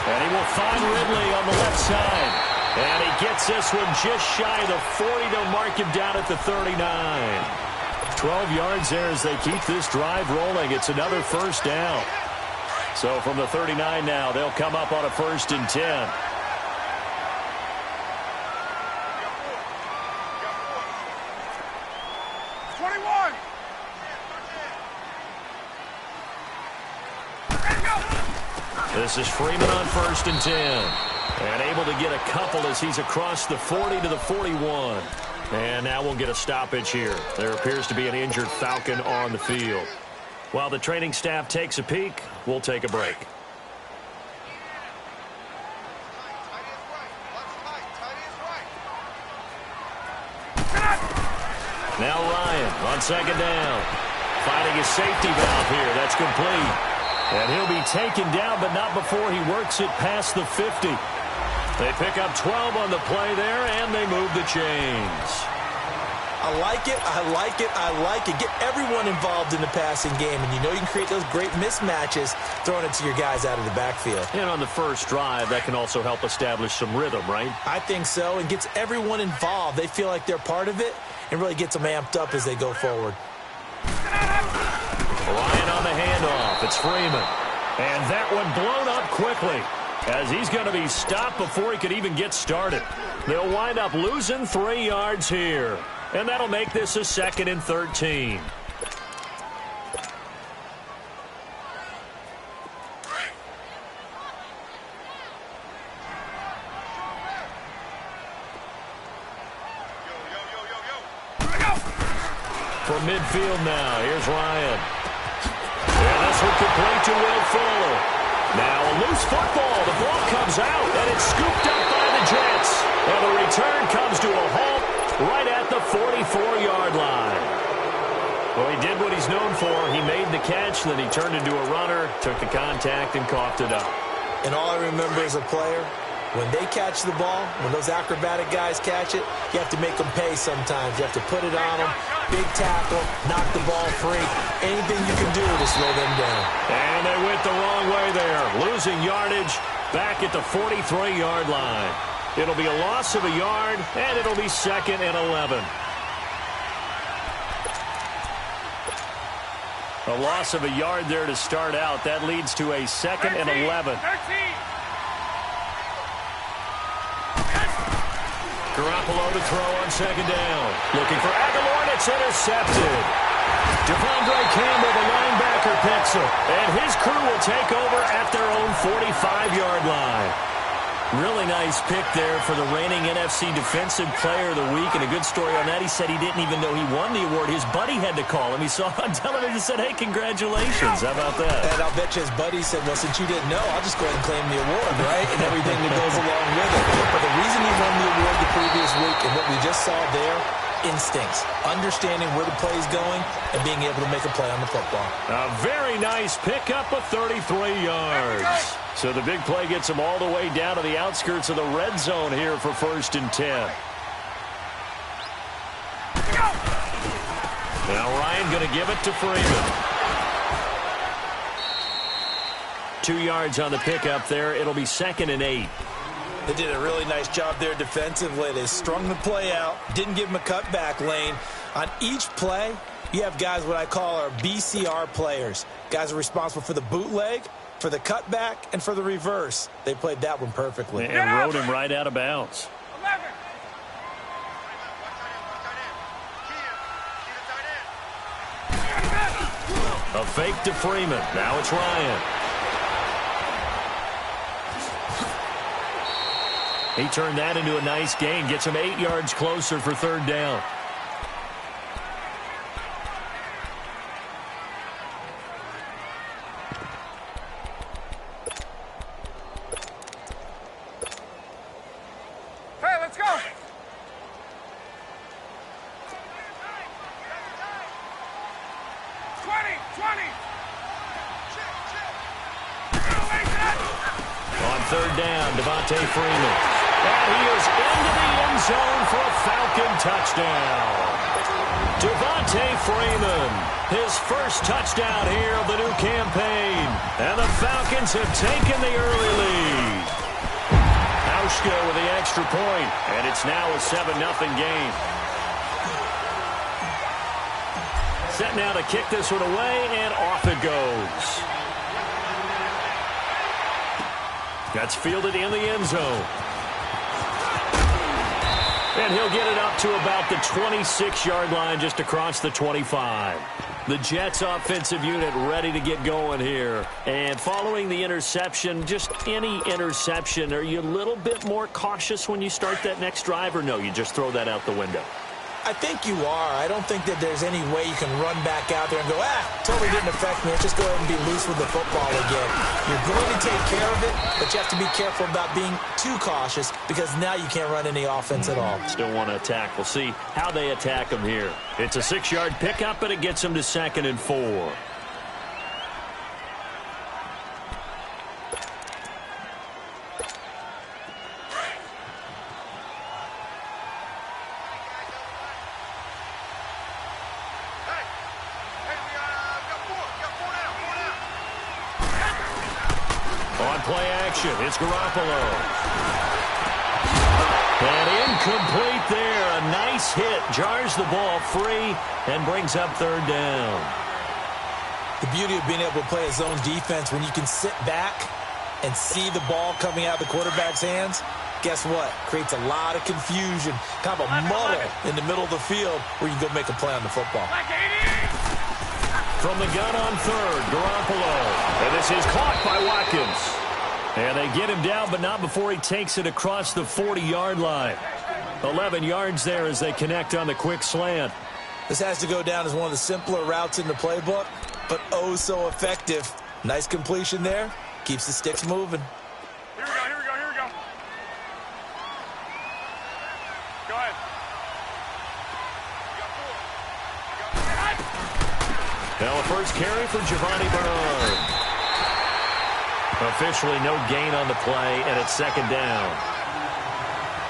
And he will find Ridley on the left side. And he gets this one just shy of the 40 to mark him down at the 39. 12 yards there as they keep this drive rolling. It's another first down. So from the 39 now, they'll come up on a 1st and 10. This is Freeman on 1st and 10. And able to get a couple as he's across the 40 to the 41. And now we'll get a stoppage here. There appears to be an injured Falcon on the field. While the training staff takes a peek, we'll take a break. Now Ryan on 2nd down. Finding his safety valve here. That's complete. And he'll be taken down, but not before he works it past the 50. They pick up 12 on the play there, and they move the chains. I like it, I like it, I like it. Get everyone involved in the passing game, and you know you can create those great mismatches throwing it to your guys out of the backfield. And on the first drive, that can also help establish some rhythm, right? I think so, and gets everyone involved. They feel like they're part of it, and really gets them amped up as they go forward. Ryan on the handoff. It's Freeman. And that one blown up quickly as he's going to be stopped before he could even get started. They'll wind up losing 3 yards here. And that'll make this a 2nd and 13. From midfield now, here's Ryan. And this one complete to Will Fuller. Now a loose football. The ball comes out, and it's scooped up by the Jets. And the return comes to a halt right at the 44-yard line. Well, he did what he's known for. He made the catch, then he turned into a runner, took the contact, and coughed it up. And all I remember as a player, when they catch the ball, when those acrobatic guys catch it, you have to make them pay sometimes. You have to put it on them, big tackle, knock the ball free. Anything you can do to slow them down. And they went the wrong way there, losing yardage back at the 43-yard line. It'll be a loss of a yard, and it'll be 2nd and 11. A loss of a yard there to start out. That leads to a 2nd and 11. Garoppolo to throw on 2nd down. Looking for Aguilar, and it's intercepted. Devondre Campbell, the linebacker, picks him. And his crew will take over at their own 45-yard line. Really nice pick there for the reigning NFC Defensive Player of the Week. And a good story on that. He said he didn't even know he won the award. His buddy had to call him. He saw it on television and said, hey, congratulations. How about that? And I'll bet you his buddy said, well, since you didn't know, I'll just go ahead and claim the award, right? And everything that goes along with it. But the reason he won the award the previous week and what we just saw there, instincts, understanding where the play is going and being able to make a play on the football. A very nice pickup of 33 yards. So the big play gets him all the way down to the outskirts of the red zone here for 1st and 10. Now Ryan going to give it to Freeman. 2 yards on the pickup there. It'll be 2nd and 8. They did a really nice job there defensively. They strung the play out, didn't give him a cutback lane. On each play, you have guys what I call our BCR players. Guys are responsible for the bootleg, for the cutback, and for the reverse. They played that one perfectly. And rode him right out of bounds. 11. A fake to Freeman. Now it's Ryan. He turned that into a nice gain. Gets him 8 yards closer for 3rd down. Hey, let's go. On 3rd down, Devontae Freeman. And he is into the end zone for a Falcon touchdown. Devontae Freeman, his first touchdown here of the new campaign. And the Falcons have taken the early lead. with the extra point, and it's now a 7-0 game. Set now to kick this one away, and off it goes. That's fielded in the end zone. And he'll get it up to about the 26-yard line, just across the 25. The Jets offensive unit ready to get going here. And following the interception, just any interception, are you a little bit more cautious when you start that next drive, or no, you just throw that out the window? I think you are. I don't think that there's any way you can run back out there and go, totally didn't affect me. Let's just go ahead and be loose with the football again. You're going to take care of it, but you have to be careful about being too cautious because now you can't run any offense at all. Still want to attack. We'll see how they attack them here. It's a 6-yard pickup, and it gets them to 2nd and 4. Play action. It's Garoppolo. And incomplete there. A nice hit. Jars the ball free and brings up 3rd down. The beauty of being able to play a zone defense when you can sit back and see the ball coming out of the quarterback's hands, guess what? Creates a lot of confusion. Kind of a muddle in the middle of the field where you can go make a play on the football. From the gun on 3rd, Garoppolo. And this is caught by Watkins. And they get him down, but not before he takes it across the 40-yard line. 11 yards there as they connect on the quick slant. This has to go down as one of the simpler routes in the playbook, but oh so effective. Nice completion there. Keeps the sticks moving. Here we go. Go ahead. Now a first carry for Giovanni Bernard. Officially no gain on the play, and it's 2nd down.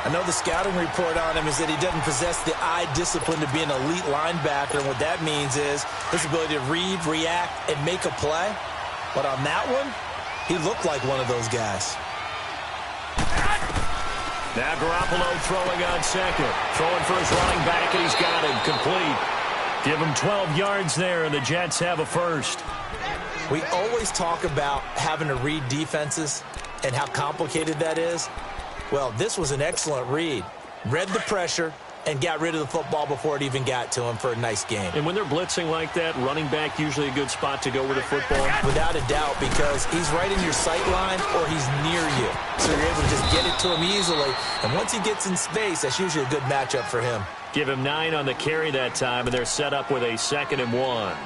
I know the scouting report on him is that he doesn't possess the eye discipline to be an elite linebacker, and what that means is his ability to read, react, and make a play. But on that one, he looked like one of those guys. Now Garoppolo throwing on 2nd. Throwing for his running back, and he's got him complete. Give him 12 yards there, and the Jets have a first. We always talk about having to read defenses and how complicated that is. Well, this was an excellent read. Read the pressure and got rid of the football before it even got to him for a nice game. And when they're blitzing like that, running back usually a good spot to go with the football? Without a doubt, because he's right in your sight line or he's near you. So you're able to just get it to him easily. And once he gets in space, that's usually a good matchup for him. Give him 9 on the carry that time, and they're set up with a 2nd and 1.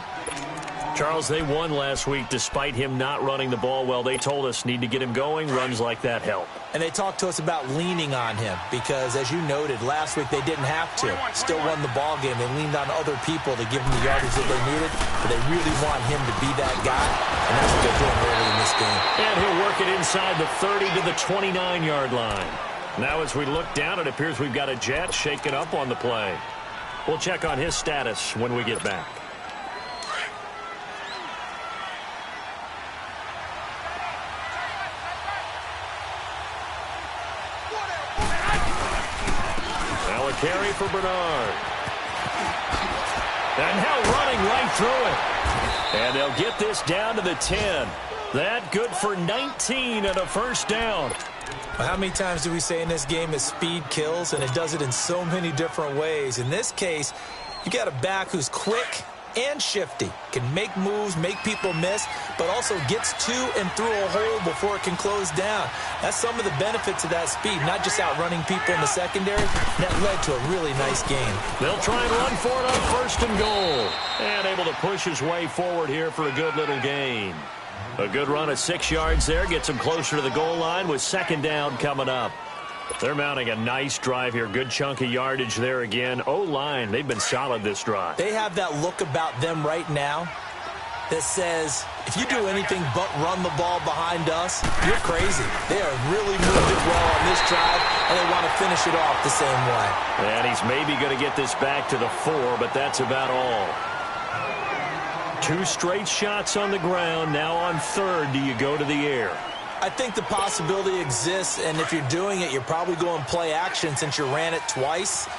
Charles, they won last week despite him not running the ball well. They told us need to get him going. Runs like that help. And they talked to us about leaning on him because, as you noted, last week they didn't have to. Still won the ball game. They leaned on other people to give them the yardage that they needed, but they really want him to be that guy, and that's what they're doing early in this game. And he'll work it inside the 30 to the 29-yard line. Now as we look down, it appears we've got a Jet shaking up on the play. We'll check on his status when we get back. Carry for Bernard. And now running right through it. And they'll get this down to the 10. That good for 19 and a first down. Well, how many times do we say in this game that speed kills, and it does it in so many different ways? In this case, you got a back who's quick and shifty, can make moves, make people miss, but also gets to and through a hole before it can close down. That's some of the benefits of that speed, not just outrunning people in the secondary. That led to a really nice game. They'll try and run for it on 1st and goal. And able to push his way forward here for a good little gain. A good run of 6 yards there, gets him closer to the goal line with 2nd down coming up. They're mounting a nice drive here. Good chunk of yardage there again. O-line, they've been solid this drive. They have that look about them right now that says, if you do anything but run the ball behind us, you're crazy. They are really moved it well on this drive, and they want to finish it off the same way. And he's maybe going to get this back to the 4, but that's about all. 2 straight shots on the ground. Now on 3rd, do you go to the air? I think the possibility exists, and if you're doing it, you're probably going play action since you ran it twice.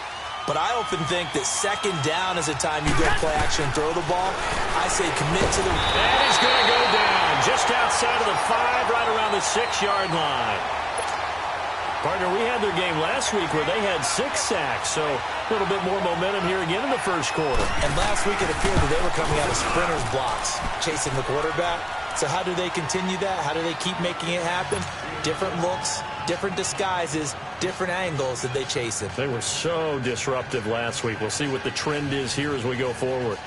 But I often think that second down is a time you go play action and throw the ball. I say commit to the... And he's going to go down just outside of the 5, right around the 6-yard line. Partner, we had their game last week where they had 6 sacks, so a little bit more momentum here again in the first quarter. And last week it appeared that they were coming out of sprinters blocks, chasing the quarterback. So how do they continue that? How do they keep making it happen? Different looks, different disguises, different angles that they chase it. They were so disruptive last week. We'll see what the trend is here as we go forward.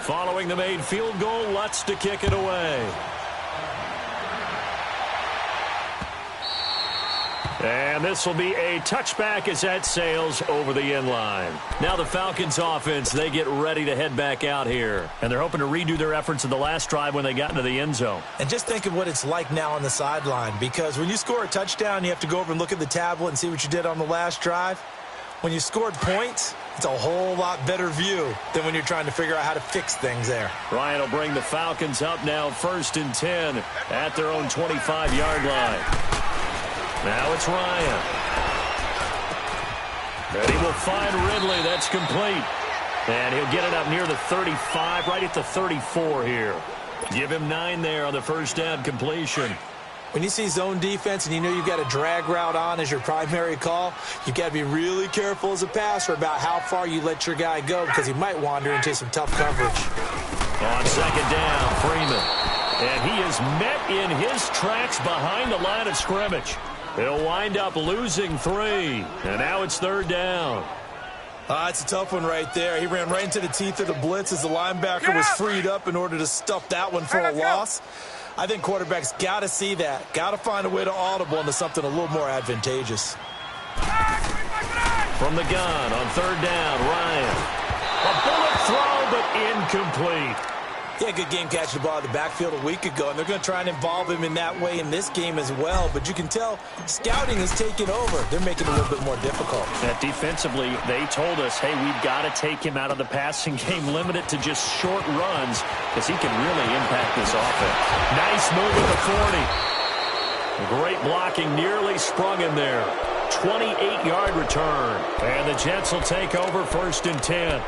Following the made field goal, Lutz to kick it away. And this will be a touchback as that sails over the end line. Now the Falcons offense, they get ready to head back out here. And they're hoping to redo their efforts in the last drive when they got into the end zone. And just think of what it's like now on the sideline, because when you score a touchdown, you have to go over and look at the tablet and see what you did on the last drive. When you scored points, it's a whole lot better view than when you're trying to figure out how to fix things there. Ryan will bring the Falcons up now 1st and 10 at their own 25-yard line. Now it's Ryan. And he will find Ridley. That's complete. And he'll get it up near the 35, right at the 34 here. Give him 9 there on the first down completion. When you see zone defense and you know you've got a drag route on as your primary call, you've got to be really careful as a passer about how far you let your guy go because he might wander into some tough coverage. On second down, Freeman. And he is met in his tracks behind the line of scrimmage. He'll wind up losing 3. And now it's 3rd down. It's a tough one right there. He ran right into the teeth of the blitz as the linebacker was freed up in order to stuff that one for a loss. I think quarterbacks got to see that. Got to find a way to audible into something a little more advantageous. From the gun on 3rd down, Ryan. A bullet throw, but incomplete. He had a good game catching the ball in the backfield a week ago, and they're going to try and involve him in that way in this game as well. But you can tell scouting is taking over. They're making it a little bit more difficult. That defensively, they told us, hey, we've got to take him out of the passing game, limit it to just short runs, because he can really impact this offense. Nice move at the 40. Great blocking, nearly sprung him there. 28-yard return. And the Jets will take over 1st and 10.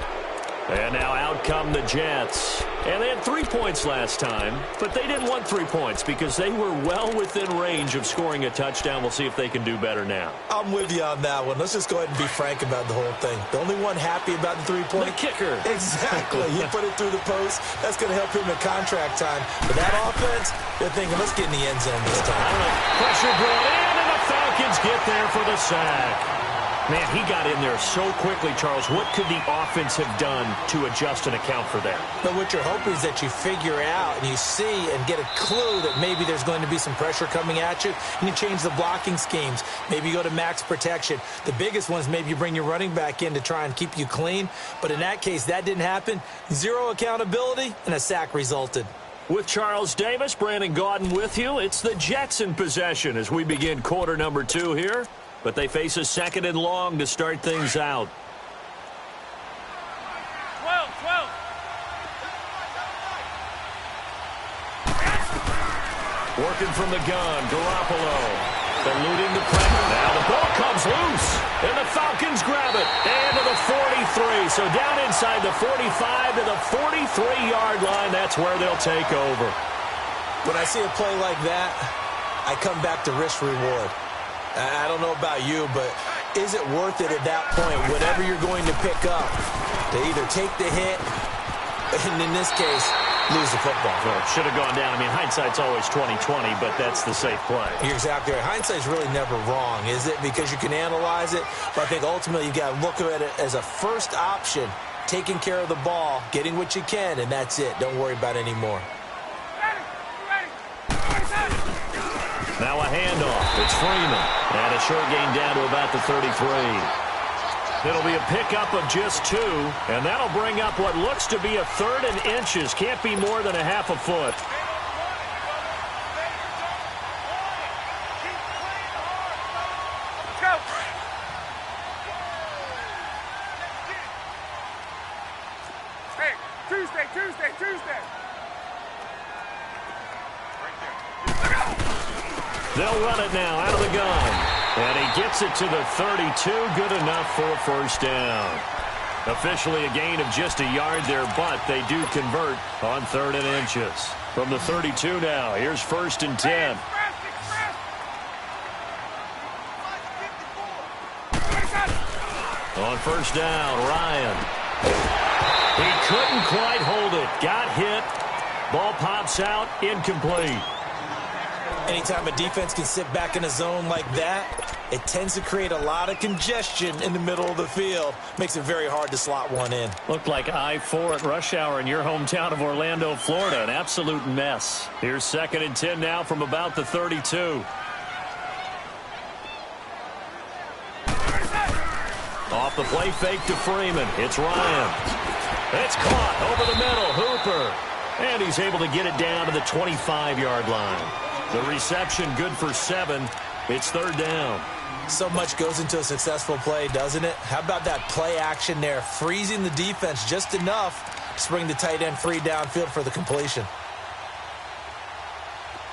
And now out come the Jets. And they had 3 points last time, but they didn't want 3 points because they were well within range of scoring a touchdown. We'll see if they can do better now. I'm with you on that one. Let's just go ahead and be frank about the whole thing. The only one happy about the 3-point? The kicker. Exactly. You put it through the post. That's going to help him at contract time. But that offense, they're thinking, let's get in the end zone this time. Pressure brought in, and the Falcons get there for the sack. Man, he got in there so quickly, Charles. What could the offense have done to adjust and account for that? But what you're hoping is that you figure out and you see and get a clue that maybe there's going to be some pressure coming at you, and you change the blocking schemes. Maybe you go to max protection. The biggest one is maybe you bring your running back in to try and keep you clean. But in that case, that didn't happen. 0 accountability, and a sack resulted. With Charles Davis, Brandon Gaudin with you. It's the Jets in possession as we begin quarter number 2 here. But they face a 2nd and long to start things out. 12. Working from the gun, Garoppolo. Eluding the pressure. Now the ball comes loose. And the Falcons grab it. And to the 43. So down inside the 45 to the 43-yard line. That's where they'll take over. When I see a play like that, I come back to risk-reward. I don't know about you, but is it worth it at that point, whatever you're going to pick up, to either take the hit, and in this case, lose the football? Well, it should have gone down. I mean, hindsight's always 20/20, but that's the safe play. You're exactly right. Hindsight's really never wrong, is it? Because you can analyze it, but I think ultimately you got to look at it as a first option, taking care of the ball, getting what you can, and that's it. Don't worry about it anymore. Now a handoff. It's Freeman. And a short gain down to about the 33. It'll be a pickup of just 2, and that'll bring up what looks to be a 3rd and inches. Can't be more than a half a foot. Let's go. Hey, Tuesday. They'll run it now out of the gun. And he gets it to the 32. Good enough for a first down. Officially a gain of just a yard there, but they do convert on 3rd and inches. From the 32 now, here's 1st and 10. On 1st down, Ryan. He couldn't quite hold it. Got hit. Ball pops out, incomplete. Anytime a defense can sit back in a zone like that, it tends to create a lot of congestion in the middle of the field. Makes it very hard to slot one in. Looked like I-4 at rush hour in your hometown of Orlando, Florida. An absolute mess. Here's 2nd and 10 now from about the 32. Off the play fake to Freeman. It's Ryan. It's caught over the middle. Hooper. And he's able to get it down to the 25-yard line. The reception good for 7. It's 3rd down. So much goes into a successful play, doesn't it? How about that play action there? Freezing the defense just enough to bring the tight end free downfield for the completion.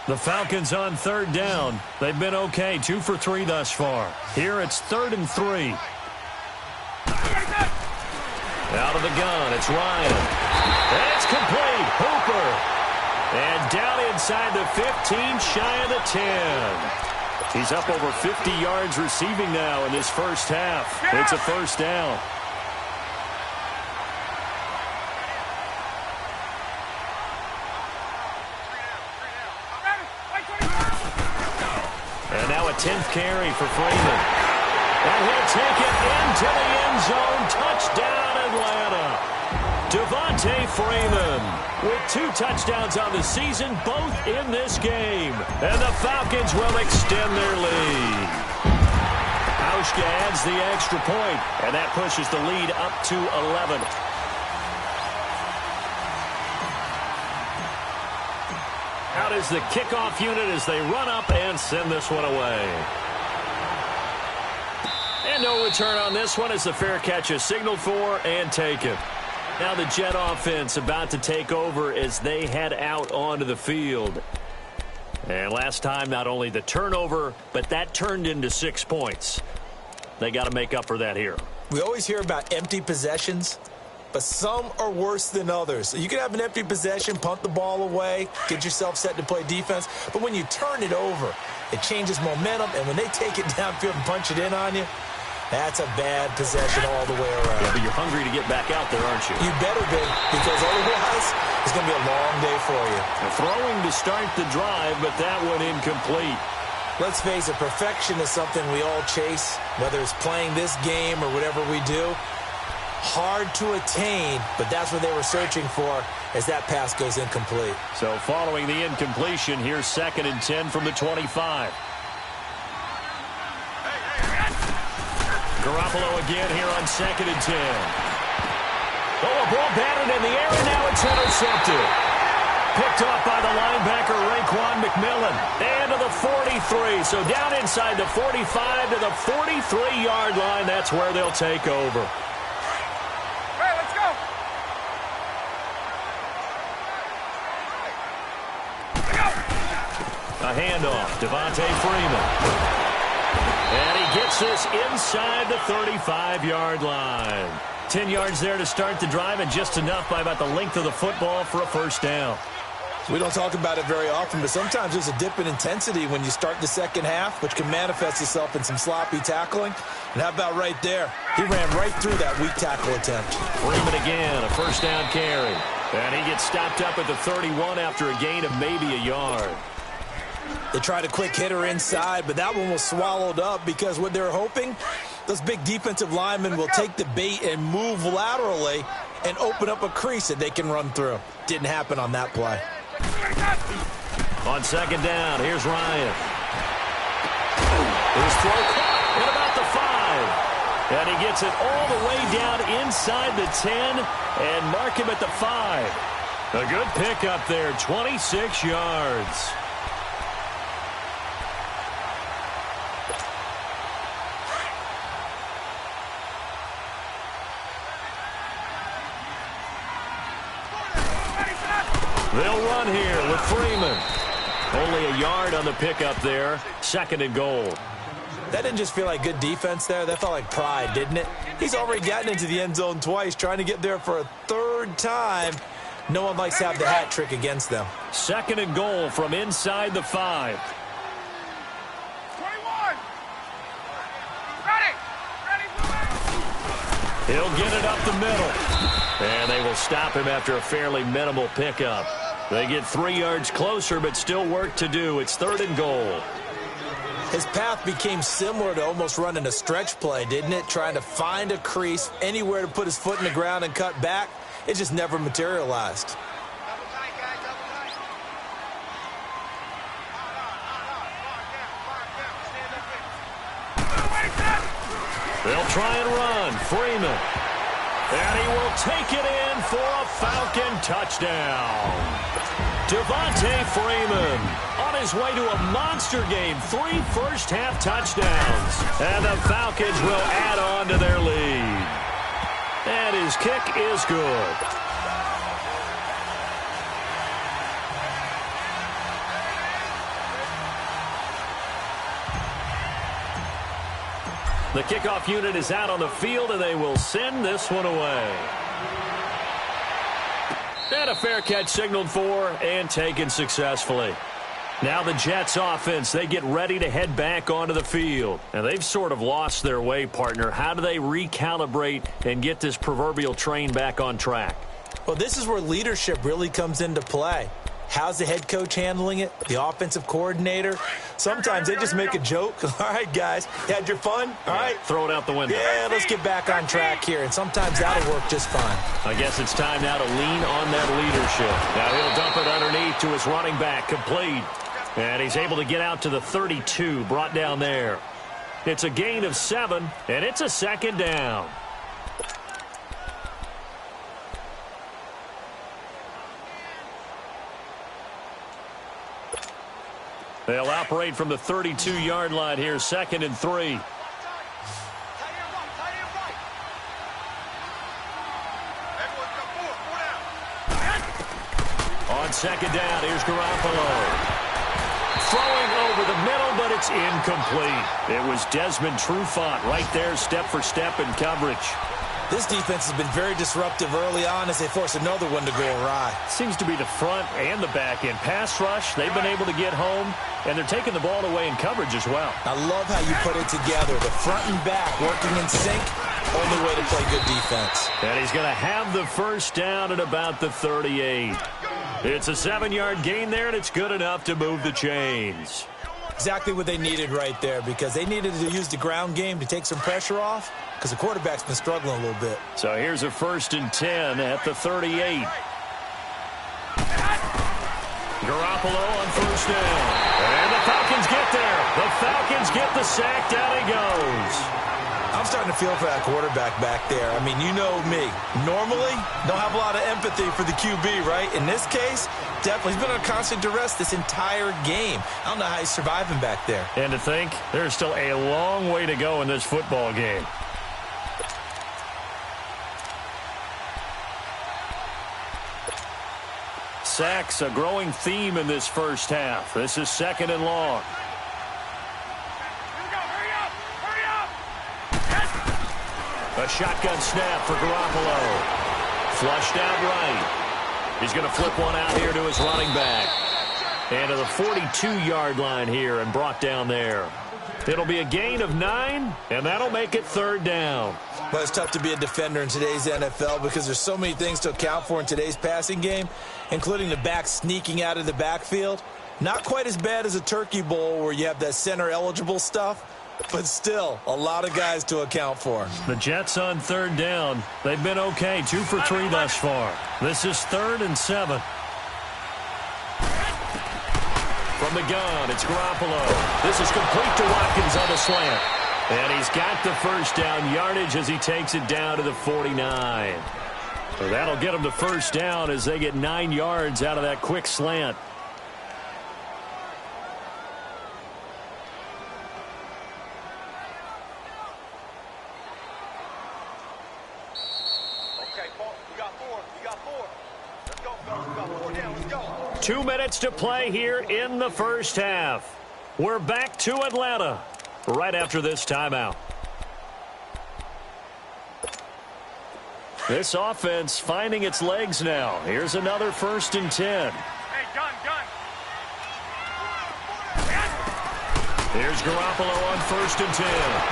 The Falcons on 3rd down. They've been okay. 2 for 3 thus far. Here it's 3rd and 3. Out of the gun, it's Ryan. And it's complete. Hooper. And down inside the 15, shy of the 10. He's up over 50 yards receiving now in this first half. It's a first down. And now a 10th carry for Freeman. And he'll take it into the end zone. Touchdown, Atlanta. Devontae Freeman with 2 touchdowns on the season, both in this game. And the Falcons will extend their lead. Hauschka adds the extra point, and that pushes the lead up to 11. Out is the kickoff unit as they run up and send this one away. And no return on this one as the fair catch is signaled for and taken. Now the Jet offense about to take over as they head out onto the field. And last time, not only the turnover, but that turned into 6 points. They got to make up for that here. We always hear about empty possessions, but some are worse than others. You can have an empty possession, punt the ball away, get yourself set to play defense, but when you turn it over, it changes momentum, and when they take it downfield and punch it in on you, that's a bad possession all the way around. Yeah, but you're hungry to get back out there, aren't you? You better be, because otherwise it's going to be a long day for you. Throwing to start the drive, but that one incomplete. Let's face it, perfection is something we all chase, whether it's playing this game or whatever we do. Hard to attain, but that's what they were searching for as that pass goes incomplete. So following the incompletion, here's 2nd and 10 from the 25. Garoppolo again here on 2nd and 10. Oh, a ball batted in the air, and now it's intercepted. Picked off by the linebacker, Raekwon McMillan. And to the 43. So down inside the 45 to the 43-yard line. That's where they'll take over. Hey, let's go. A handoff, Devontae Freeman. And he gets this inside the 35-yard line. 10 yards there to start the drive, and just enough by about the length of the football for a first down. We don't talk about it very often, but sometimes there's a dip in intensity when you start the second half, which can manifest itself in some sloppy tackling. And how about right there? He ran right through that weak tackle attempt. Freeman again, a first down carry. And he gets stopped up at the 31 after a gain of maybe a yard. They tried a quick hitter inside, but that one was swallowed up because what they're hoping, those big defensive linemen will take the bait and move laterally and open up a crease that they can run through. Didn't happen on that play. On 2nd down, here's Ryan. His throw caught at about the 5. And he gets it all the way down inside the 10 and mark him at the 5. A good pickup there, 26 yards. They'll run here with Freeman. Only a yard on the pickup there. 2nd and goal. That didn't just feel like good defense there. That felt like pride, didn't it? He's already gotten into the end zone twice, trying to get there for a 3rd time. No one likes to have the hat trick against them. 2nd and goal from inside the 5. 21. Ready. He'll get it up the middle. And they will stop him after a fairly minimal pickup. They get 3 yards closer, but still work to do. It's 3rd and goal. His path became similar to almost running a stretch play, didn't it? Trying to find a crease, anywhere to put his foot in the ground and cut back. It just never materialized. Double tight, guys. Double tight. They'll try and run. Freeman. And he will take it in for a Falcon touchdown. Devontae Freeman on his way to a monster game. 3 first-half touchdowns. And the Falcons will add on to their lead. And his kick is good. The kickoff unit is out on the field, and they will send this one away. And a fair catch signaled for and taken successfully. Now the Jets offense, they get ready to head back onto the field. And they've sort of lost their way, partner. How do they recalibrate and get this proverbial train back on track? Well, this is where leadership really comes into play. How's the head coach handling it? The offensive coordinator? Sometimes they just make a joke. All right, guys, you had your fun? All right. Throw it out the window. Yeah, let's get back on track here. And sometimes that'll work just fine. I guess it's time now to lean on that leadership. Now he'll dump it underneath to his running back, complete. And he's able to get out to the 32, brought down there. It's a gain of 7, and it's a 2nd down. They'll operate from the 32-yard line here, 2nd and 3. On 2nd down, here's Garoppolo. Throwing over the middle, but it's incomplete. It was Desmond Trufant right there, step for step in coverage. This defense has been very disruptive early on as they force another one to go awry. Seems to be the front and the back end. Pass rush, they've been able to get home, and they're taking the ball away in coverage as well. I love how you put it together. The front and back working in sync, only way to play good defense. And he's going to have the first down at about the 38. It's a 7-yard gain there, and it's good enough to move the chains. Exactly what they needed right there, because they needed to use the ground game to take some pressure off, because the quarterback's been struggling a little bit. So here's a 1st and 10 at the 38. Garoppolo on 1st down. And the Falcons get there. The Falcons get the sack. Down he goes. I'm starting to feel for that quarterback back there. I mean, you know me. Normally, don't have a lot of empathy for the QB, right? In this case, definitely. He's been under constant duress this entire game. I don't know how he's surviving back there. And to think, there's still a long way to go in this football game. Sacks, a growing theme in this first half. This is 2nd and long. A shotgun snap for Garoppolo. Flushed out right. He's going to flip one out here to his running back. And to the 42-yard line here and brought down there. It'll be a gain of 9, and that'll make it 3rd down. But it's tough to be a defender in today's NFL because there's so many things to account for in today's passing game, including the back sneaking out of the backfield. Not quite as bad as a turkey bowl where you have that center-eligible stuff, but still a lot of guys to account for. The Jets on 3rd down. They've been okay, 2 for 3 thus far. This is 3rd and 7. From the gun, it's Garoppolo. This is complete to Watkins on the slant. And he's got the first down yardage as he takes it down to the 49. So that'll get him the first down as they get 9 yards out of that quick slant. Okay, Paul, you got 4. You got 4. Let's go, fellas. We got 4 down. Let's go. 2 minutes to play here in the first half. We're back to Atlanta right after this timeout. This offense finding its legs now. Here's another 1st and 10. Hey, gun. Here's Garoppolo on 1st and 10.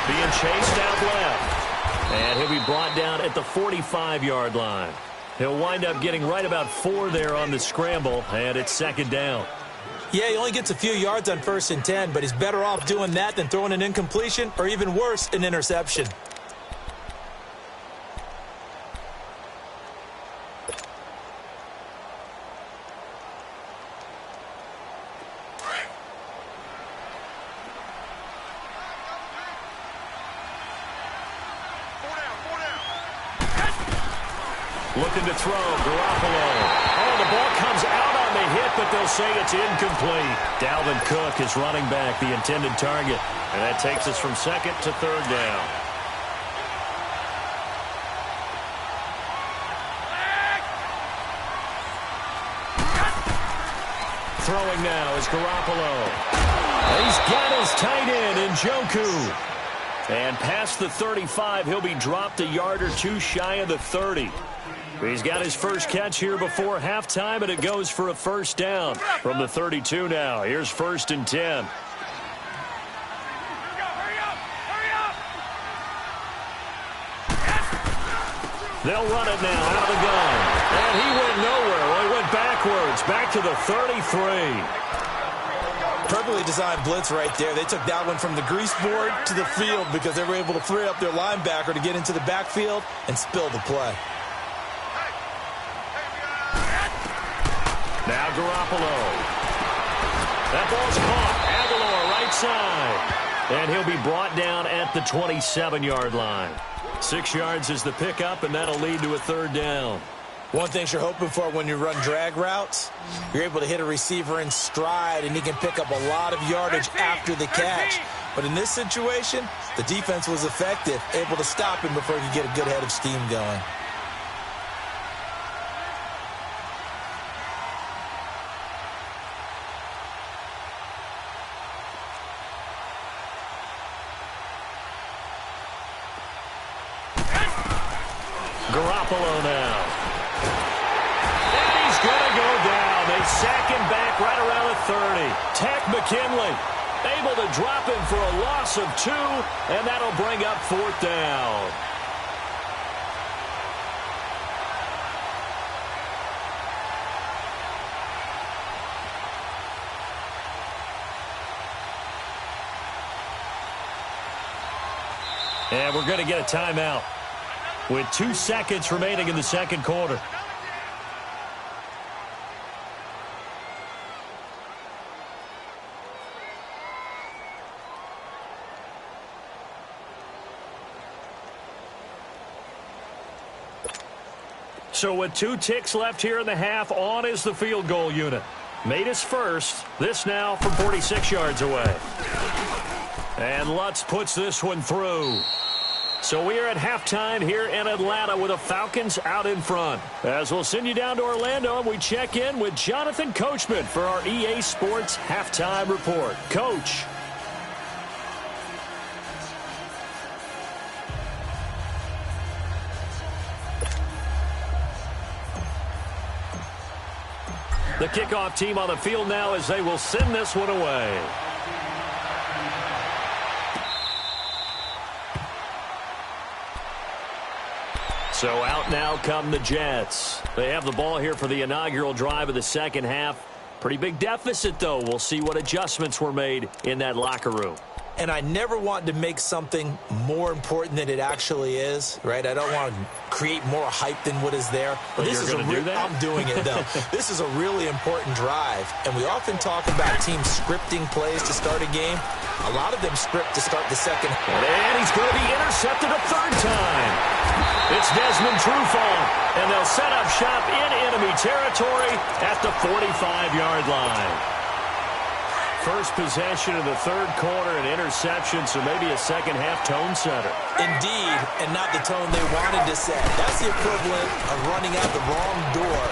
Being chased out left. And he'll be brought down at the 45-yard line. He'll wind up getting right about 4 there on the scramble, and it's 2nd down. Yeah, he only gets a few yards on 1st and 10, but he's better off doing that than throwing an incompletion or even worse, an interception. Looking to throw, Garoppolo. Oh, the ball comes out on the hit, but they'll say it's incomplete. Dalvin Cook is running back, the intended target. And that takes us from 2nd to 3rd down. Throwing now is Garoppolo. He's got his tight end in Njoku. And past the 35, he'll be dropped a yard or 2 shy of the 30. He's got his first catch here before halftime, and it goes for a 1st down from the 32 now. Here's 1st and 10. They'll run it now out of the gun. And he went nowhere. Well, he went backwards, back to the 33. Perfectly designed blitz right there. They took that one from the grease board to the field because they were able to free up their linebacker to get into the backfield and spill the play. Now Garoppolo. That ball's caught. Aguilar right side. And he'll be brought down at the 27-yard line. 6 yards is the pickup, and that'll lead to a 3rd down. One thing you're hoping for when you run drag routes, you're able to hit a receiver in stride, and he can pick up a lot of yardage after the catch. But in this situation, the defense was effective, able to stop him before he could get a good head of steam going. Garoppolo now. And he's going to go down. They sack him back right around the 30. Tech McKinley able to drop him for a loss of 2, and that'll bring up 4th down. And we're going to get a timeout with 2 seconds remaining in the 2nd quarter. So with 2 ticks left here in the half, on is the field goal unit. Made his first. This now from 46 yards away. And Lutz puts this one through. So we are at halftime here in Atlanta with the Falcons out in front. As we'll send you down to Orlando, and we check in with Jonathan Coachman for our EA Sports Halftime Report. Coach. The kickoff team on the field now as they will send this one away. So out now come the Jets. They have the ball here for the inaugural drive of the 2nd half. Pretty big deficit, though. We'll see what adjustments were made in that locker room. And I never want to make something more important than it actually is, right? I don't want to create more hype than what is there. But this is going to do that? I'm doing it, though. This is a really important drive. And we often talk about teams scripting plays to start a game. A lot of them script to start the 2nd. And he's going to be intercepted a 3rd time. It's Desmond Trufant. And they'll set up shop in enemy territory at the 45-yard line. first possession of the third quarter, an interception, so maybe a second-half tone setter. Indeed, and not the tone they wanted to set. That's the equivalent of running out the wrong door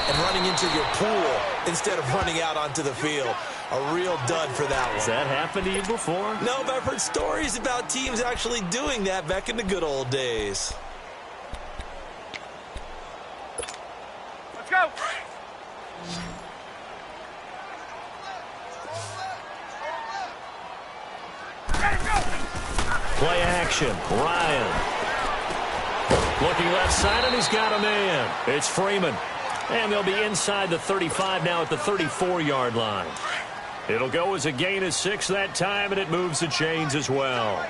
and running into your pool instead of running out onto the field. A real dud for that one. Has that happened to you before? No, but I've heard stories about teams actually doing that back in the good old days. Let's go. Play action. Ryan. Looking left side, and he's got a man. It's Freeman. And they'll be inside the 35 now at the 34-yard line. It'll go as a gain of 6 that time, and it moves the chains as well.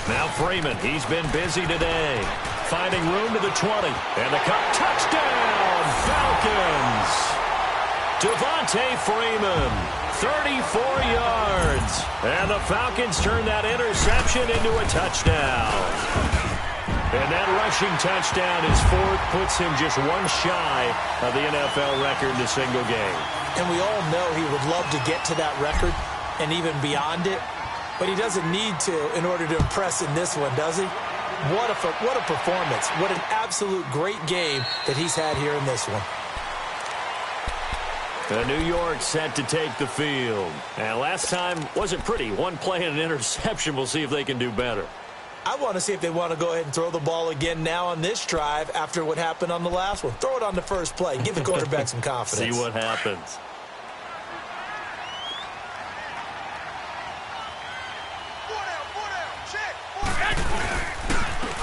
Now Freeman, he's been busy today. Finding room to the 20. And the cut. Touchdown, Falcons! Devontae Freeman, 34 yards. And the Falcons turn that interception into a touchdown. And that rushing touchdown is fourth, puts him just one shy of the NFL record in a single game. And we all know he would love to get to that record and even beyond it, but he doesn't need to in order to impress in this one, does he? What a performance. What an absolute great game that he's had here in this one. New York set to take the field. And last time wasn't pretty. One play and an interception. We'll see if they can do better. I want to see if they want to go ahead and throw the ball again now on this drive after what happened on the last one. Throw it on the first play. Give the quarterback some confidence. See what happens.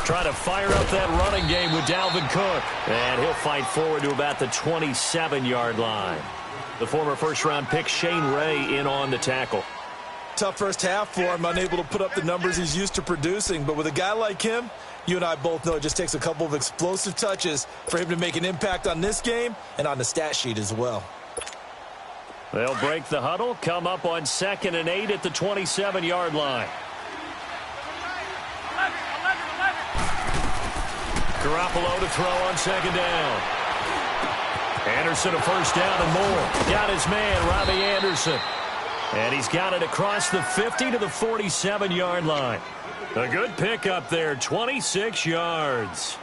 Try to fire up that running game with Dalvin Cook. And he'll fight forward to about the 27-yard line. The former first-round pick Shane Ray in on the tackle. Tough first half for him, unable to put up the numbers he's used to producing. But with a guy like him, you and I both know it just takes a couple of explosive touches for him to make an impact on this game and on the stat sheet as well. They'll break the huddle, come up on 2nd and 8 at the 27-yard line. Garoppolo to throw on 2nd down. Anderson a first down and more. Got his man, Robbie Anderson. And he's got it across the 50 to the 47-yard line. A good pickup there, 26 yards.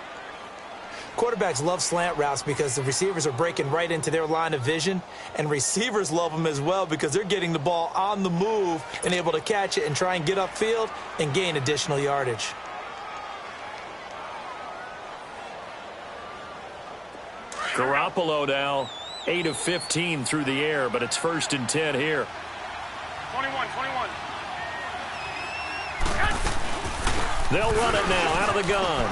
Quarterbacks love slant routes because the receivers are breaking right into their line of vision, and receivers love them as well because they're getting the ball on the move and able to catch it and try and get upfield and gain additional yardage. Garoppolo now 8 of 15 through the air, but it's 1st and 10 here. 21. They'll run it now out of the gun.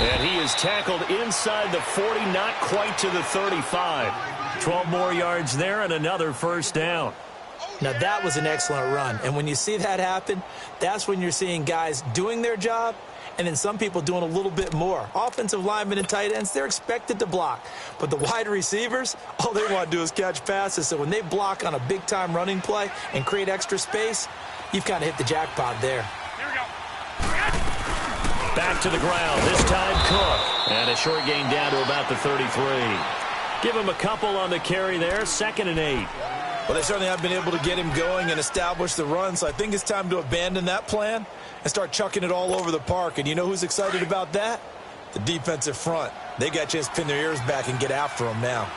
And he is tackled inside the 40, not quite to the 35. 12 more yards there and another first down. Now that was an excellent run. And when you see that happen, that's when you're seeing guys doing their job and then some people doing a little bit more. Offensive linemen and tight ends, they're expected to block. But the wide receivers, all they want to do is catch passes. So when they block on a big-time running play and create extra space, you've kind of hit the jackpot there. Here we go. Back to the ground, this time Cook. And a short gain down to about the 33. Give him a couple on the carry there, 2nd and 8. Well, they certainly have been able to get him going and establish the run, so I think it's time to abandon that plan and start chucking it all over the park. And you know who's excited about that? The defensive front. They got a chance to pin their ears back and get after him now.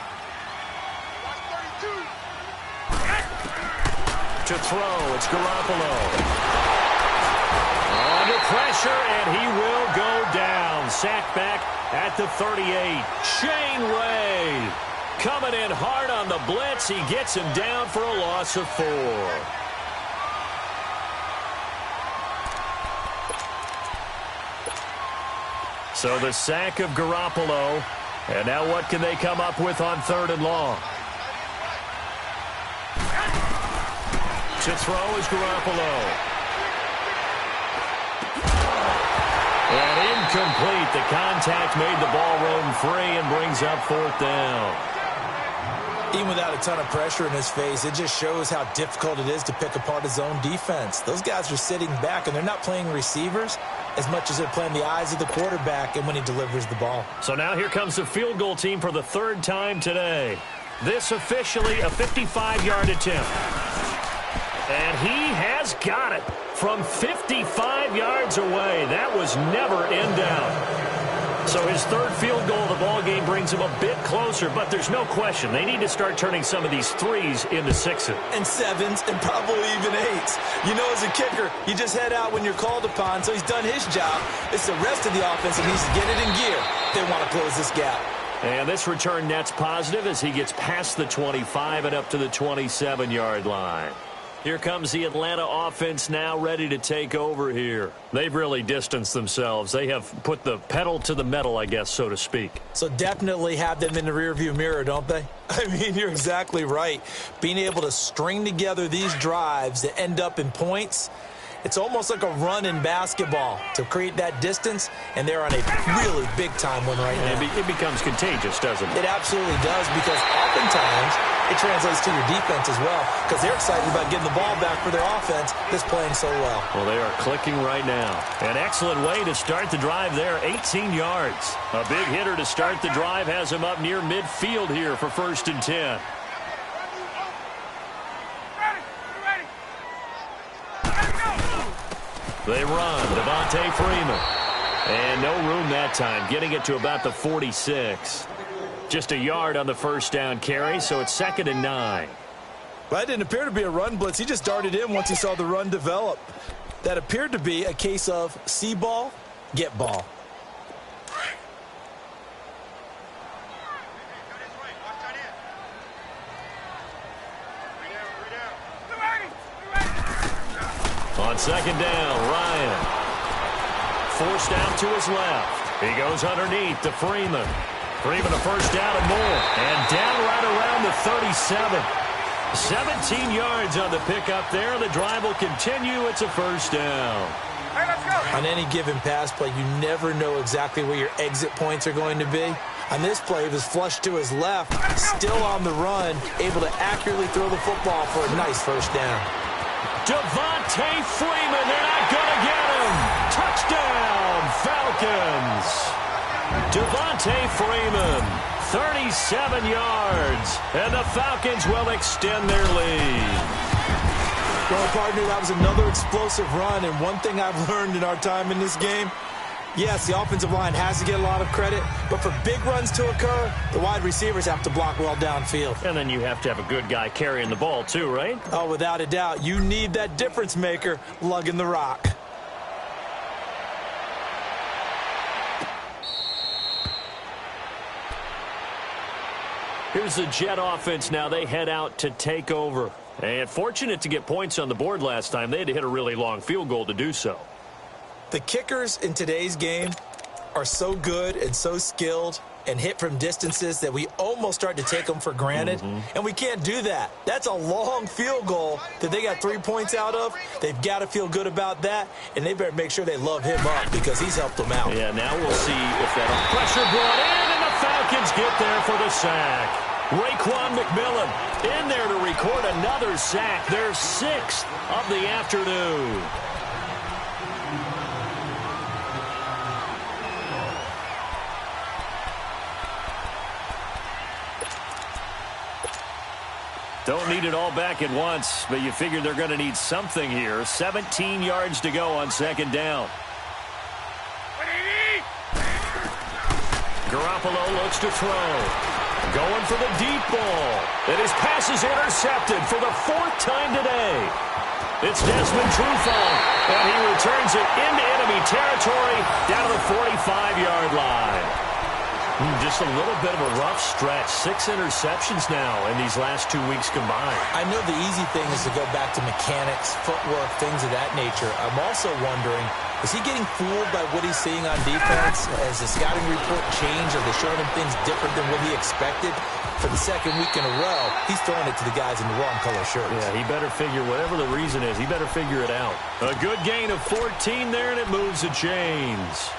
To throw, it's Garoppolo. Under pressure, and he will go down. Sacked back at the 38. Shane Ray coming in hard on the blitz. He gets him down for a loss of 4. So the sack of Garoppolo. And now what can they come up with on 3rd and long? To throw is Garoppolo. And incomplete. The contact made the ball roam free and brings up 4th down. Even without a ton of pressure in his face, it just shows how difficult it is to pick apart his own defense. Those guys are sitting back, and they're not playing receivers as much as they're playing the eyes of the quarterback and when he delivers the ball. So now here comes the field goal team for the third time today. This officially a 55-yard attempt. And he has got it from 55 yards away. That was never in doubt. So his third field goal of the ball game brings him a bit closer, but there's no question they need to start turning some of these threes into sixes. And sevens, and probably even eights. You know, as a kicker, you just head out when you're called upon, so he's done his job. It's the rest of the offense that needs to get it in gear. They want to close this gap. And this return net's positive as he gets past the 25 and up to the 27-yard line. Here comes the Atlanta offense now ready to take over here. They've really distanced themselves. They have put the pedal to the metal, I guess, so to speak. So definitely have them in the rearview mirror, don't they? I mean, you're exactly right. Being able to string together these drives that end up in points, it's almost like a run in basketball to create that distance, and they're on a really big-time one right now. It becomes contagious, doesn't it? It absolutely does, because oftentimes it translates to your defense as well, because they're excited about getting the ball back for their offense that's playing so well. Well, they are clicking right now. An excellent way to start the drive there, 18 yards. A big hitter to start the drive has him up near midfield here for 1st and 10. They run, Devontae Freeman. And no room that time, getting it to about the 46. Just a yard on the first down carry, so it's 2nd and 9. Well, that didn't appear to be a run blitz. He just darted in once he saw the run develop. That appeared to be a case of see ball, get ball. On 2nd down, Ryan. Forced out to his left. He goes underneath to Freeman. Freeman a first down and more. And down right around the 37. 17 yards on the pickup there. The drive will continue. It's a first down. Hey, let's go. On any given pass play, you never know exactly where your exit points are going to be. On this play, he was flushed to his left, still on the run, able to accurately throw the football for a nice first down. Devontae Freeman, they're not going to get him. Touchdown, Falcons. Devontae Freeman, 37 yards, and the Falcons will extend their lead. Well, partner, that was another explosive run, and one thing I've learned in our time in this game, yes, the offensive line has to get a lot of credit, but for big runs to occur, the wide receivers have to block well downfield. And then you have to have a good guy carrying the ball too, right? Oh, without a doubt. You need that difference maker lugging the rock. Here's the Jet offense now. They head out to take over. And fortunate to get points on the board last time. They had to hit a really long field goal to do so. The kickers in today's game are so good and so skilled and hit from distances that we almost start to take them for granted. And we can't do that. That's a long field goal that they got 3 points out of. They've got to feel good about that, and they better make sure they love him up because he's helped them out. Yeah, now we'll see if that pressure brought in, and the Falcons get there for the sack. Raekwon McMillan in there to record another sack, their 6th of the afternoon. Don't need it all back at once, but you figure they're going to need something here. 17 yards to go on 2nd down. Garoppolo looks to throw. Going for the deep ball. And his pass is intercepted for the 4th time today. It's Desmond Trufant, and he returns it into enemy territory down to the 45-yard line. Just a little bit of a rough stretch. 6 interceptions now in these last 2 weeks combined. I know the easy thing is to go back to mechanics, footwork, things of that nature. I'm also wondering, is he getting fooled by what he's seeing on defense? Has the scouting report changed? Are they showing him things different than what he expected? For the 2nd week in a row, he's throwing it to the guys in the wrong color shirts. Yeah, he better figure, whatever the reason is, he better figure it out. A good gain of 14 there, and it moves the chains.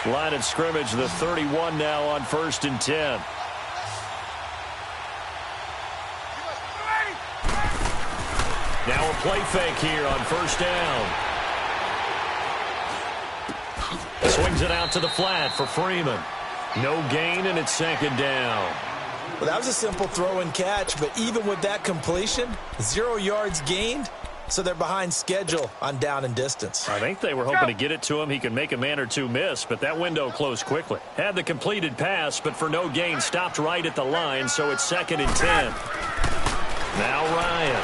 Line of scrimmage, the 31 now on 1st and 10. Now a play fake here on 1st down. Swings it out to the flat for Freeman. No gain, and it's 2nd down. Well, that was a simple throw and catch, but even with that completion, 0 yards gained, so they're behind schedule on down and distance. I think they were hoping to get it to him. He could make a man or two miss, but that window closed quickly. Had the completed pass, but for no gain, stopped right at the line, so it's 2nd and 10. Now Ryan.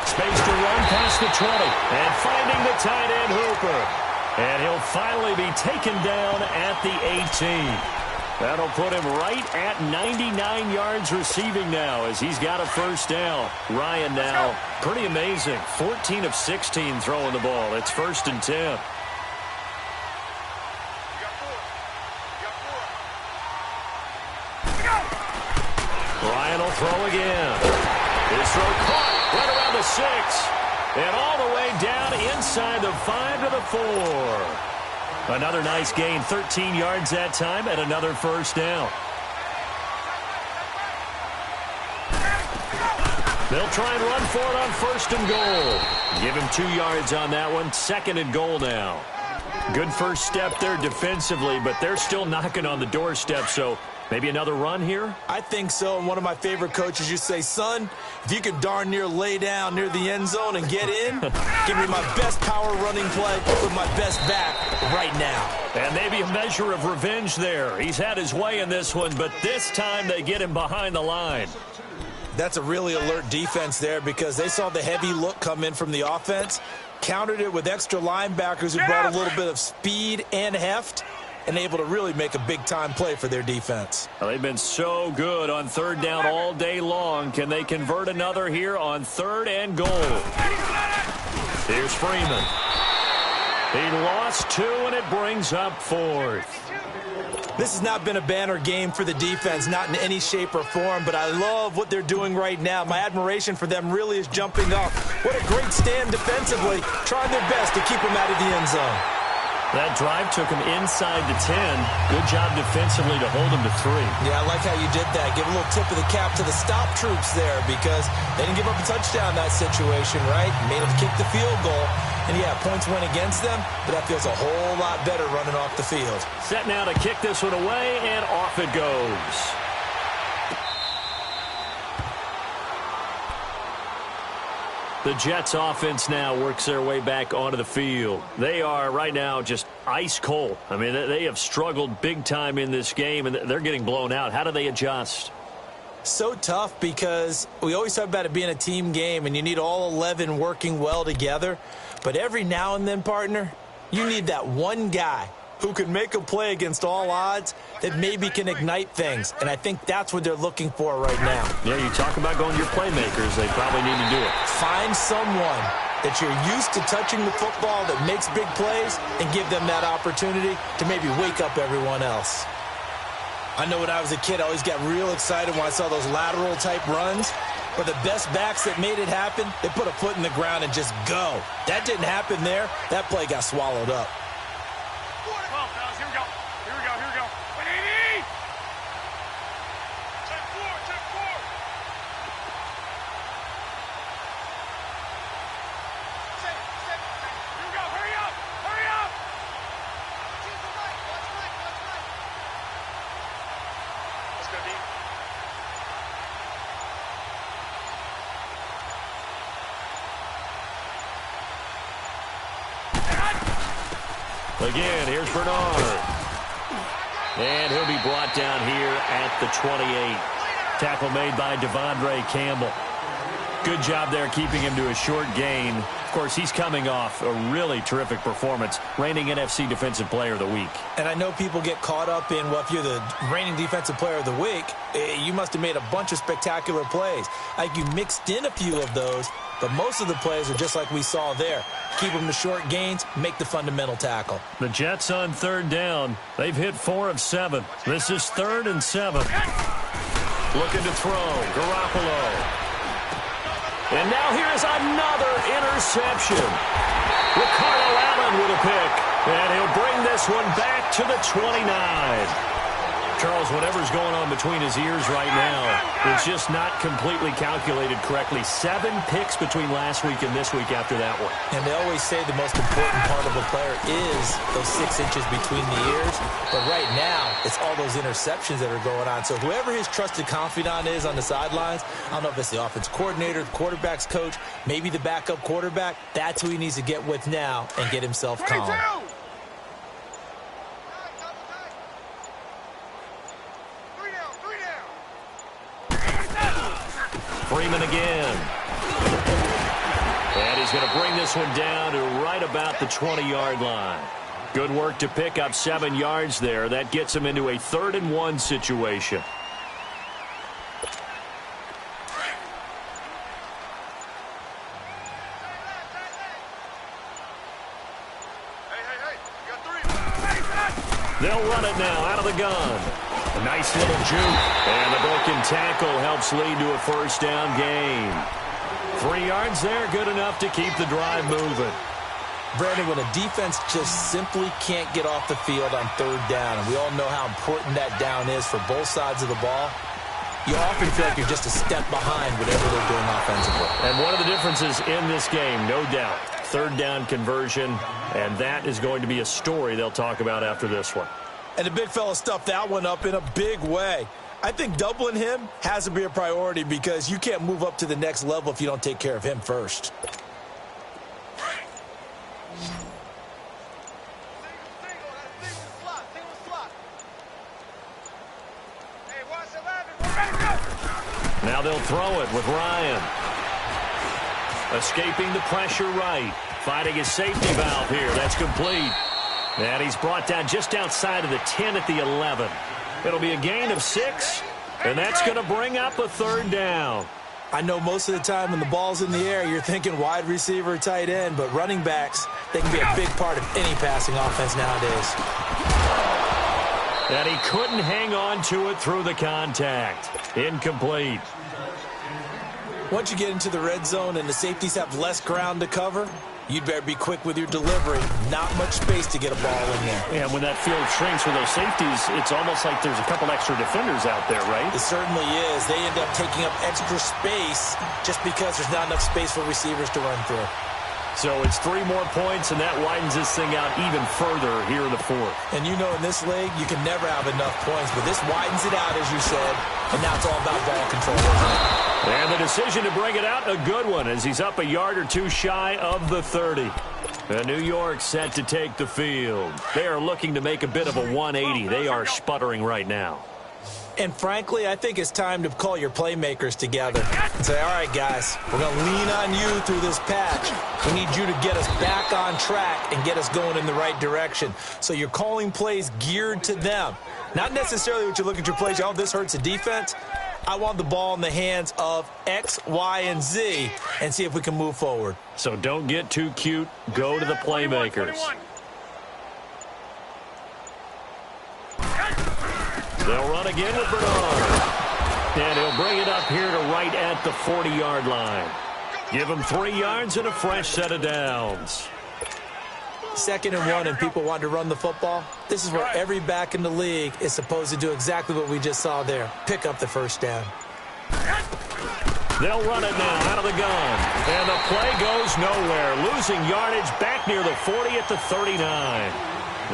Space to run past the 20, and finding the tight end Hooper. And he'll finally be taken down at the 18. That'll put him right at 99 yards receiving now as he's got a 1st down. Ryan now, pretty amazing. 14 of 16 throwing the ball. It's 1st and 10. Ryan will throw again. His throw caught right around the 6. And all the way down inside the 5 to the 4. Another nice gain, 13 yards that time, and another 1st down. They'll try and run for it on 1st and goal. Give him 2 yards on that one. 2nd and goal now. Good first step there defensively, but they're still knocking on the doorstep, so maybe another run here? I think so, and one of my favorite coaches used to say, son, if you could darn near lay down near the end zone and get in, give me my best power running play with my best back right now. And maybe a measure of revenge there. He's had his way in this one, but this time they get him behind the line. That's a really alert defense there because they saw the heavy look come in from the offense, countered it with extra linebackers who brought a little bit of speed and heft, and able to really make a big-time play for their defense. Well, they've been so good on 3rd down all day long. Can they convert another here on 3rd and goal? Here's Freeman. He lost 2, and it brings up 4th. This has not been a banner game for the defense, not in any shape or form, but I love what they're doing right now. My admiration for them really is jumping up. What a great stand defensively, trying their best to keep them out of the end zone. That drive took him inside the 10. Good job defensively to hold him to 3. Yeah, I like how you did that. Give a little tip of the cap to the stop troops there because they didn't give up a touchdown in that situation, right? Made them kick the field goal. And, yeah, points went against them, but that feels a whole lot better running off the field. Set now to kick this one away, and off it goes. The Jets offense now works their way back onto the field. They are right now just ice cold. I mean, they have struggled big time in this game, and they're getting blown out. How do they adjust? So tough because we always talk about it being a team game, and you need all 11 working well together. But every now and then, partner, you need that one guy who can make a play against all odds that maybe can ignite things. And I think that's what they're looking for right now. Yeah, you talk about going to your playmakers. They probably need to do it. Find someone that you're used to touching the football that makes big plays and give them that opportunity to maybe wake up everyone else. I know when I was a kid, I always got real excited when I saw those lateral type runs. But the best backs that made it happen, they put a foot in the ground and just go. That didn't happen there. That play got swallowed up. Again, here's Bernard. And he'll be brought down here at the 28. Tackle made by Devondre Campbell. Good job there keeping him to a short gain. Of course, he's coming off a really terrific performance, reigning NFC Defensive Player of the Week. And I know people get caught up in, well, if you're the reigning Defensive Player of the Week, you must have made a bunch of spectacular plays. Like you mixed in a few of those, but most of the plays are just like we saw there. Keep them to short gains, make the fundamental tackle. The Jets on 3rd down. They've hit 4 of 7. This is 3rd and 7. Looking to throw. Garoppolo. And now here's another interception. Ricardo Allen with a pick. And he'll this one back to the 29. Charles, whatever's going on between his ears right now, it's just not completely calculated correctly. 7 picks between last week and this week after that one. And they always say the most important part of a player is those 6 inches between the ears. But right now, it's all those interceptions that are going on. So whoever his trusted confidant is on the sidelines, I don't know if it's the offense coordinator, the quarterback's coach, maybe the backup quarterback, that's who he needs to get with now and get himself calm. 22. Freeman again. And he's going to bring this one down to right about the 20-yard line. Good work to pick up 7 yards there. That gets him into a 3rd and 1 situation. They'll run it now out of the gun. A nice little juke. And the broken tackle helps lead to a 1st down gain. 3 yards there, good enough to keep the drive moving. Brandon, when a defense just simply can't get off the field on 3rd down, and we all know how important that down is for both sides of the ball, you often feel like you're just a step behind whatever they're doing offensively. And one of the differences in this game, no doubt, 3rd down conversion, and that is going to be a story they'll talk about after this one. And the big fella stuffed that one up in a big way. I think doubling him has to be a priority because you can't move up to the next level if you don't take care of him first. Now they'll throw it with Ryan. Escaping the pressure right. Finding his safety valve here. That's complete. And he's brought down just outside of the 10 at the 11. It'll be a gain of 6, and that's going to bring up a 3rd down. I know most of the time when the ball's in the air, you're thinking wide receiver, tight end, but running backs, they can be a big part of any passing offense nowadays. And he couldn't hang on to it through the contact. Incomplete. Once you get into the red zone and the safeties have less ground to cover, you'd better be quick with your delivery. Not much space to get a ball in there. And when that field shrinks with those safeties, it's almost like there's a couple extra defenders out there, right? It certainly is. They end up taking up extra space just because there's not enough space for receivers to run through. So it's 3 more points, and that widens this thing out even further here in the 4th. And you know in this league, you can never have enough points, but this widens it out, as you said, and now it's all about ball control. And the decision to bring it out, a good one, as he's up a yard or 2 shy of the 30. And New York set to take the field. They are looking to make a bit of a 180. They are sputtering right now. And frankly, I think it's time to call your playmakers together and say, all right, guys, we're going to lean on you through this patch. We need you to get us back on track and get us going in the right direction. So you're calling plays geared to them. Not necessarily what you look at your plays, oh, this hurts the defense. I want the ball in the hands of X, Y, and Z and see if we can move forward. So don't get too cute. Go to the playmakers. 21. They'll run again with Bernard. And he'll bring it up here to right at the 40-yard line. Give him 3 yards and a fresh set of downs. 2nd and 1 and people want to run the football. This is where every back in the league is supposed to do exactly what we just saw there. Pick up the 1st down. They'll run it now out of the gun. And the play goes nowhere. Losing yardage back near the 40 at the 39.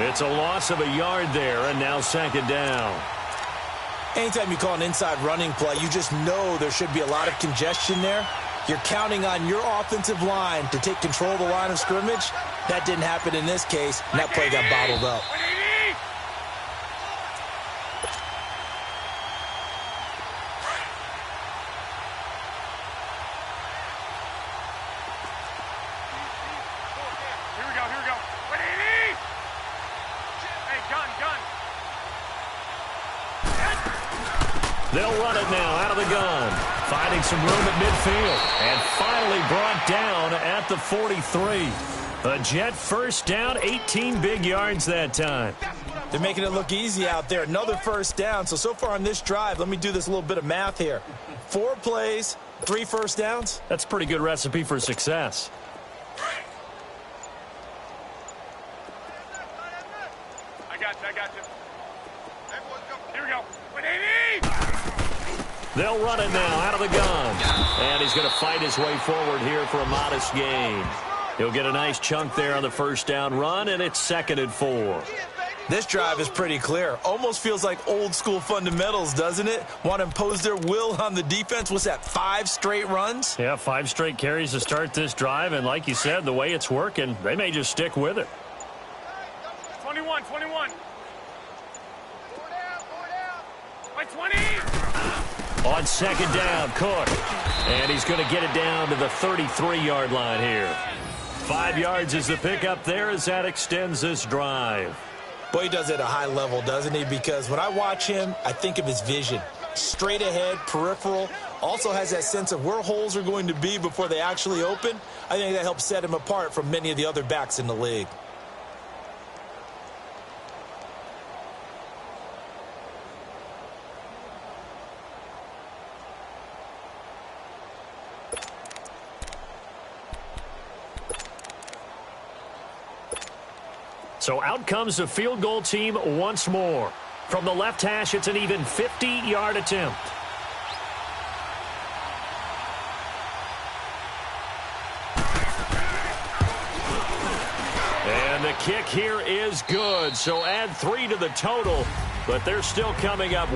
It's a loss of a yard there, and now 2nd down. Anytime you call an inside running play, you just know there should be a lot of congestion there. You're counting on your offensive line to take control of the line of scrimmage. That didn't happen in this case, and that play got bottled up. Here we go. Hey, gun. They'll run it now out of the gun. Finding some room at midfield. And finally brought down at the 43. A Jet 1st down, 18 big yards that time. They're making it look easy out there. Another 1st down. So far on this drive, let me do this little bit of math here. 4 plays, 3 1st downs. That's a pretty good recipe for success. I got you. Here we go. Wait, 80! They'll run it now out of the gun. And he's going to fight his way forward here for a modest gain. He'll get a nice chunk there on the first down run, and it's 2nd and 4. This drive is pretty clear. Almost feels like old-school fundamentals, doesn't it? Want to impose their will on the defense. What's that, 5 straight runs? Yeah, 5 straight carries to start this drive, and like you said, the way it's working, they may just stick with it. 21. By 20! On 2nd down, Cook. And he's going to get it down to the 33-yard line here. 5 yards is the pickup there as that extends this drive. Boy, he does it at a high level, doesn't he? Because when I watch him, I think of his vision. Straight ahead, peripheral. Also has that sense of where holes are going to be before they actually open. I think that helps set him apart from many of the other backs in the league. So out comes the field goal team once more. From the left hash, it's an even 50-yard attempt. And the kick here is good. So add 3 to the total, but they're still coming up.